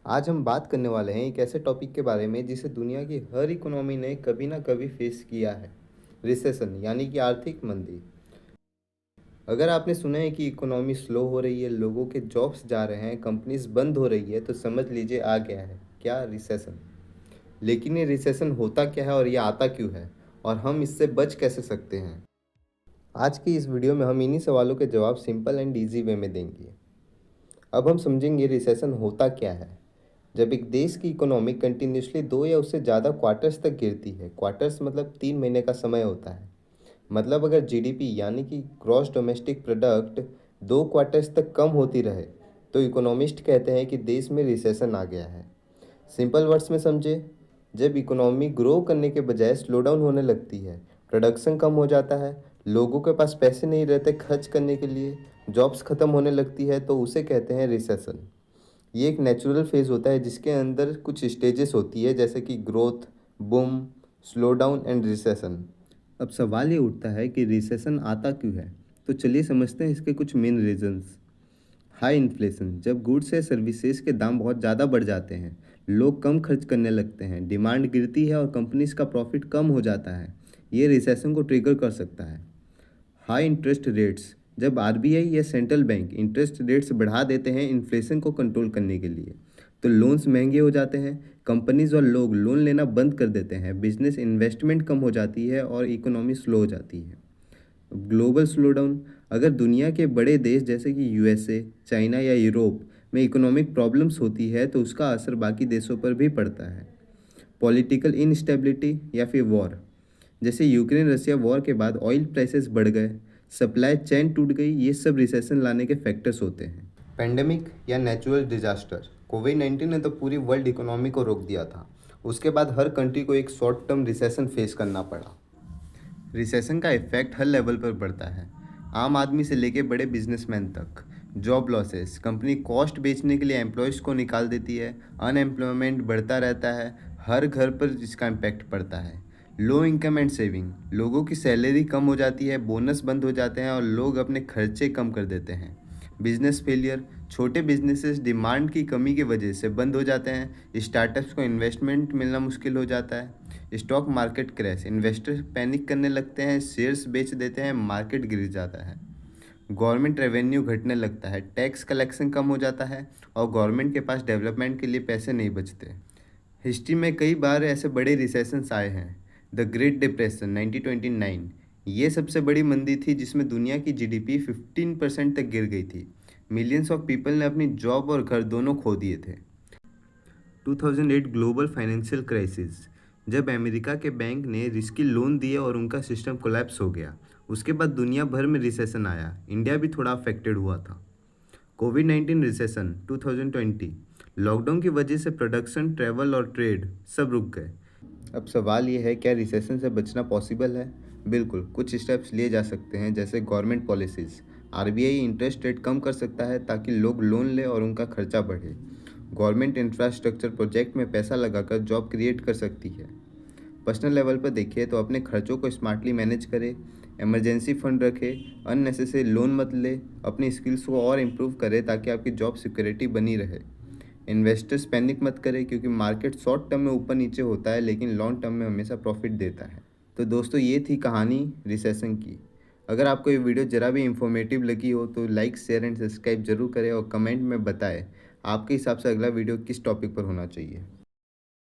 आज हम बात करने वाले हैं एक ऐसे टॉपिक के बारे में जिसे दुनिया की हर इकोनॉमी ने कभी ना कभी फेस किया है। रिसेशन यानी कि आर्थिक मंदी। अगर आपने सुना है कि इकोनॉमी स्लो हो रही है, लोगों के जॉब्स जा रहे हैं, कंपनीज बंद हो रही है, तो समझ लीजिए आ गया है क्या, रिसेशन। लेकिन ये रिसेशन होता क्या है और ये आता क्यों है, और हम इससे बच कैसे सकते हैं। आज की इस वीडियो में हम इन्हीं सवालों के जवाब सिंपल एंड ईजी वे में देंगे। अब हम समझेंगे रिसेशन होता क्या है। जब एक देश की इकोनॉमी कंटिन्यूसली 2 या उससे ज़्यादा क्वार्टर्स तक गिरती है, क्वार्टर्स मतलब 3 महीने का समय होता है। मतलब अगर जीडीपी यानी कि ग्रॉस डोमेस्टिक प्रोडक्ट 2 क्वार्टर्स तक कम होती रहे, तो इकोनॉमिस्ट कहते हैं कि देश में रिसेशन आ गया है। सिंपल वर्ड्स में समझे, जब इकोनॉमी ग्रो करने के बजाय स्लो डाउन होने लगती है, प्रोडक्शन कम हो जाता है, लोगों के पास पैसे नहीं रहते खर्च करने के लिए, जॉब्स खत्म होने लगती है, तो उसे कहते हैं रिसेशन। ये एक नेचुरल फेज़ होता है जिसके अंदर कुछ स्टेजेस होती है, जैसे कि growth, boom, slow down and recession. अब सवाल ये उठता है कि रिसेशन आता क्यों है। तो चलिए समझते हैं इसके कुछ मेन रीजंस। हाई इन्फ्लेशन, जब गुड्स या सर्विसेज के दाम बहुत ज़्यादा बढ़ जाते हैं, लोग कम खर्च करने लगते हैं, डिमांड गिरती है और कंपनीज का प्रॉफिट कम हो जाता है। ये रिसेशन को ट्रिगर कर सकता है। हाई इंटरेस्ट रेट्स, जब आरबीआई या सेंट्रल बैंक इंटरेस्ट रेट्स बढ़ा देते हैं इन्फ्लेशन को कंट्रोल करने के लिए, तो लोन्स महंगे हो जाते हैं, कंपनीज और लोग लोन लेना बंद कर देते हैं, बिजनेस इन्वेस्टमेंट कम हो जाती है और इकोनॉमी स्लो हो जाती है। ग्लोबल स्लोडाउन, अगर दुनिया के बड़े देश जैसे कि यूएसए, चाइना या यूरोप में इकोनॉमिक प्रॉब्लम्स होती है, तो उसका असर बाकी देशों पर भी पड़ता है। पॉलिटिकल इनस्टेबिलिटी या फिर वॉर, जैसे यूक्रेन रसिया वॉर के बाद ऑयल प्राइसेस बढ़ गए, सप्लाई चेन टूट गई, ये सब रिसेशन लाने के फैक्टर्स होते हैं। पेंडेमिक या नेचुरल डिजास्टर, कोविड-19 ने तो पूरी वर्ल्ड इकोनॉमी को रोक दिया था। उसके बाद हर कंट्री को एक शॉर्ट टर्म रिसेशन फेस करना पड़ा। रिसेशन का इफेक्ट हर लेवल पर पड़ता है, आम आदमी से लेके बड़े बिजनेसमैन तक। जॉब लॉसेस, कंपनी कॉस्ट बेचने के लिए एम्प्लॉयज़ को निकाल देती है, अनएम्प्लॉयमेंट बढ़ता रहता है, हर घर पर इसका इम्पैक्ट पड़ता है। लो इनकम एंड सेविंग, लोगों की सैलरी कम हो जाती है, बोनस बंद हो जाते हैं और लोग अपने खर्चे कम कर देते हैं। बिजनेस फेलियर, छोटे बिजनेसेस डिमांड की कमी की वजह से बंद हो जाते हैं, स्टार्टअप्स को इन्वेस्टमेंट मिलना मुश्किल हो जाता है। Stock market crash, investors panic करने लगते हैं, शेयर्स बेच देते हैं, मार्केट गिर जाता है। गवर्नमेंट रेवेन्यू घटने लगता है, टैक्स कलेक्शन कम हो जाता है और गवर्नमेंट के पास डेवलपमेंट के लिए पैसे नहीं बचते। हिस्ट्री में कई बार ऐसे बड़े रिसेशंस आए हैं। द ग्रेट डिप्रेशन 1929, ये सबसे बड़ी मंदी थी जिसमें दुनिया की जीडीपी 15% तक गिर गई थी। मिलियंस ऑफ पीपल ने अपनी जॉब और घर दोनों खो दिए थे। 2008 ग्लोबल फाइनेंशियल क्राइसिस, जब अमेरिका के बैंक ने रिस्की लोन दिए और उनका सिस्टम कोलैप्स हो गया। उसके बाद दुनिया भर में रिसेशन आया, इंडिया भी थोड़ा अफेक्टेड हुआ था। कोविड-19 रिसेशन 2020, लॉकडाउन की वजह से प्रोडक्शन, ट्रैवल और ट्रेड सब रुक गए। अब सवाल ये है, क्या रिसेशन से बचना पॉसिबल है। बिल्कुल, कुछ स्टेप्स लिए जा सकते हैं, जैसे government policies. RBI interest rate कम कर सकता है ताकि लोग लोन लें और उनका खर्चा बढ़े। गवर्नमेंट इंफ्रास्ट्रक्चर प्रोजेक्ट में पैसा लगाकर जॉब क्रिएट कर सकती है। पर्सनल लेवल पर देखिए तो अपने खर्चों को स्मार्टली मैनेज करें, इमरजेंसी फंड रखें, अननेसेसरी लोन मत ले, अपनी स्किल्स को और इम्प्रूव करें ताकि आपकी जॉब सिक्योरिटी बनी रहे। इन्वेस्टर्स पैनिक मत करें, क्योंकि मार्केट शॉर्ट टर्म में ऊपर नीचे होता है लेकिन लॉन्ग टर्म में हमेशा प्रॉफिट देता है। तो दोस्तों, ये थी कहानी रिसेशन की। अगर आपको ये वीडियो ज़रा भी इंफॉर्मेटिव लगी हो तो लाइक, शेयर एंड सब्सक्राइब जरूर करें और कमेंट में बताएं आपके हिसाब से अगला वीडियो किस टॉपिक पर होना चाहिए।